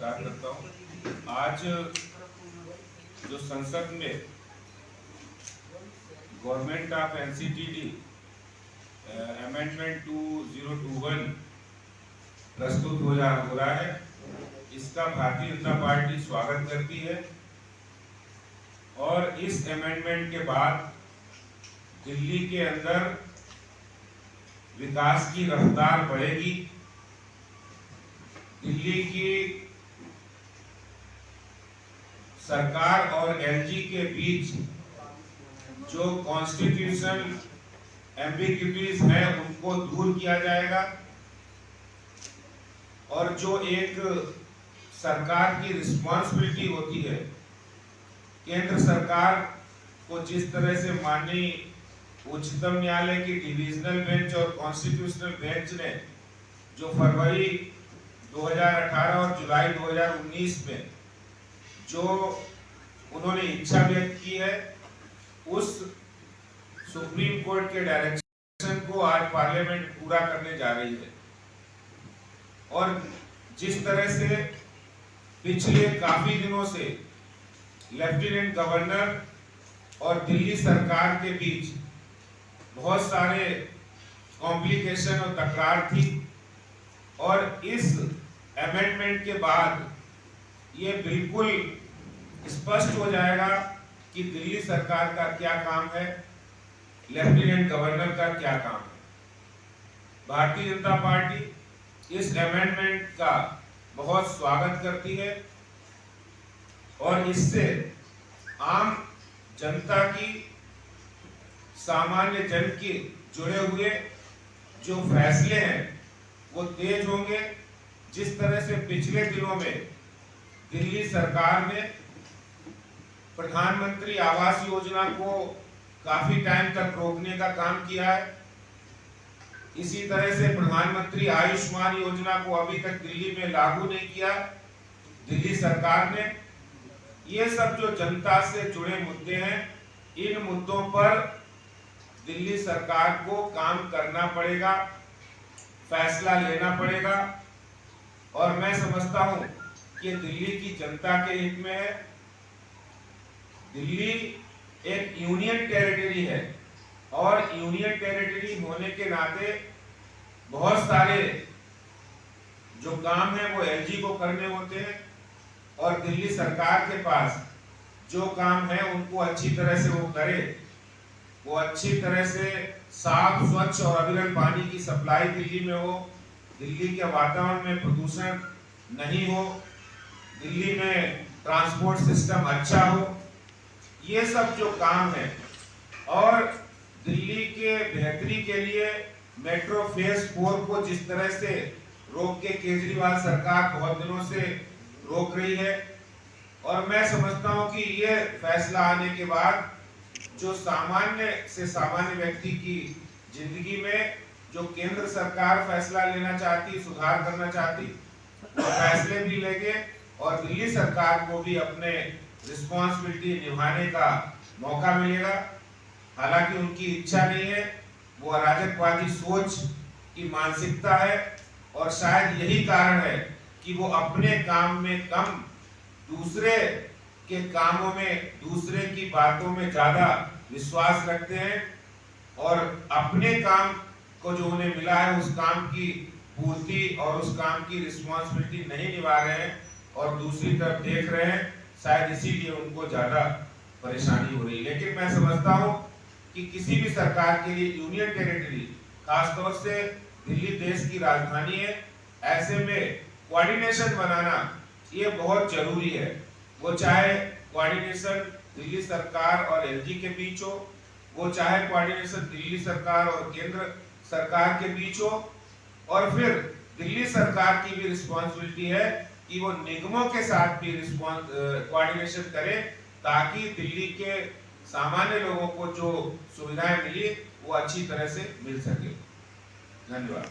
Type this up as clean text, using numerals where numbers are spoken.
नमस्कार करता हूँ। आज जो संसद में गवर्नमेंट ऑफ एनसीटीडी अमेंडमेंट 2021 प्रस्तुत हो रहा है, इसका भारतीय जनता पार्टी स्वागत करती है और इस अमेंडमेंट के बाद दिल्ली के अंदर विकास की रफ्तार बढ़ेगी। दिल्ली की सरकार और एलजी के बीच जो कॉन्स्टिट्यूशनल एम्बिग्यूटीज है उनको दूर किया जाएगा और जो एक सरकार की रिस्पॉन्सिबिलिटी होती है, केंद्र सरकार को जिस तरह से माननीय उच्चतम न्यायालय की डिविजनल बेंच और कॉन्स्टिट्यूशनल बेंच ने जो फरवरी 2018 और जुलाई 2019 में जो उन्होंने इच्छा व्यक्त की है, उस सुप्रीम कोर्ट के डायरेक्शन को आज पार्लियामेंट पूरा करने जा रही है। और जिस तरह से पिछले काफी दिनों से लेफ्टिनेंट गवर्नर और दिल्ली सरकार के बीच बहुत सारे कॉम्प्लिकेशन और तकरार थी, और इस अमेंडमेंट के बाद ये बिल्कुल स्पष्ट हो जाएगा कि दिल्ली सरकार का क्या काम है, लेफ्टिनेंट गवर्नर का क्या काम है। भारतीय जनता पार्टी इस अमेंडमेंट का बहुत स्वागत करती है और इससे आम जनता की, सामान्य जन के जुड़े हुए जो फैसले हैं वो तेज होंगे। जिस तरह से पिछले दिनों में दिल्ली सरकार ने प्रधानमंत्री आवास योजना को काफी टाइम तक रोकने का काम किया है, इसी तरह से प्रधानमंत्री आयुष्मान योजना को अभी तक दिल्ली में लागू नहीं किया दिल्ली सरकार ने। ये सब जो जनता से जुड़े मुद्दे हैं, इन मुद्दों पर दिल्ली सरकार को काम करना पड़ेगा, फैसला लेना पड़ेगा। और मैं समझता हूं कि दिल्ली की जनता के हित में है। दिल्ली एक यूनियन टेरिटरी है और यूनियन टेरिटरी होने के नाते बहुत सारे जो काम है वो एलजी को करने होते हैं, और दिल्ली सरकार के पास जो काम है उनको अच्छी तरह से वो करे, वो अच्छी तरह से साफ, स्वच्छ और अविरल पानी की सप्लाई दिल्ली में हो, दिल्ली के वातावरण में प्रदूषण नहीं हो, दिल्ली में ट्रांसपोर्ट सिस्टम अच्छा हो, ये सब जो काम है। और दिल्ली के बेहतरी के लिए मेट्रो फेज 4 को जिस तरह से रोक के केजरीवाल सरकार बहुत दिनों से रोक रही है, और मैं समझता हूं कि ये फैसला आने के बाद जो सामान्य से सामान्य व्यक्ति की जिंदगी में जो केंद्र सरकार फैसला लेना चाहती, सुधार करना चाहती, वो फैसले भी लेंगे और दिल्ली सरकार को भी अपने रिस्पॉन्सिबिलिटी निभाने का मौका मिलेगा। हालांकि उनकी इच्छा नहीं है, वो अराजकवादी सोच की मानसिकता है, और शायद यही कारण है कि वो अपने काम में कम, दूसरे के कामों में, दूसरे की बातों में ज्यादा विश्वास रखते हैं, और अपने काम को जो उन्हें मिला है उस काम की पूर्ति और उस काम की रिस्पॉन्सिबिलिटी नहीं निभा रहे हैं और दूसरी तरफ देख रहे हैं। शायद इसीलिए उनको ज्यादा परेशानी हो रही है। लेकिन मैं समझता हूं कि किसी भी सरकार के लिए यूनियन टेरिटरी, खासतौर से दिल्ली देश की राजधानी है, ऐसे में कोऑर्डिनेशन बनाना ये बहुत जरूरी है। वो चाहे कोऑर्डिनेशन दिल्ली सरकार और एलजी के बीच हो, वो चाहे कोऑर्डिनेशन दिल्ली सरकार और केंद्र सरकार के बीच हो, और फिर दिल्ली सरकार की भी रिस्पॉन्सिबिलिटी है कि वो निगमों के साथ भी कोऑर्डिनेशन करे, ताकि दिल्ली के सामान्य लोगों को जो सुविधाएं मिली वो अच्छी तरह से मिल सके। धन्यवाद।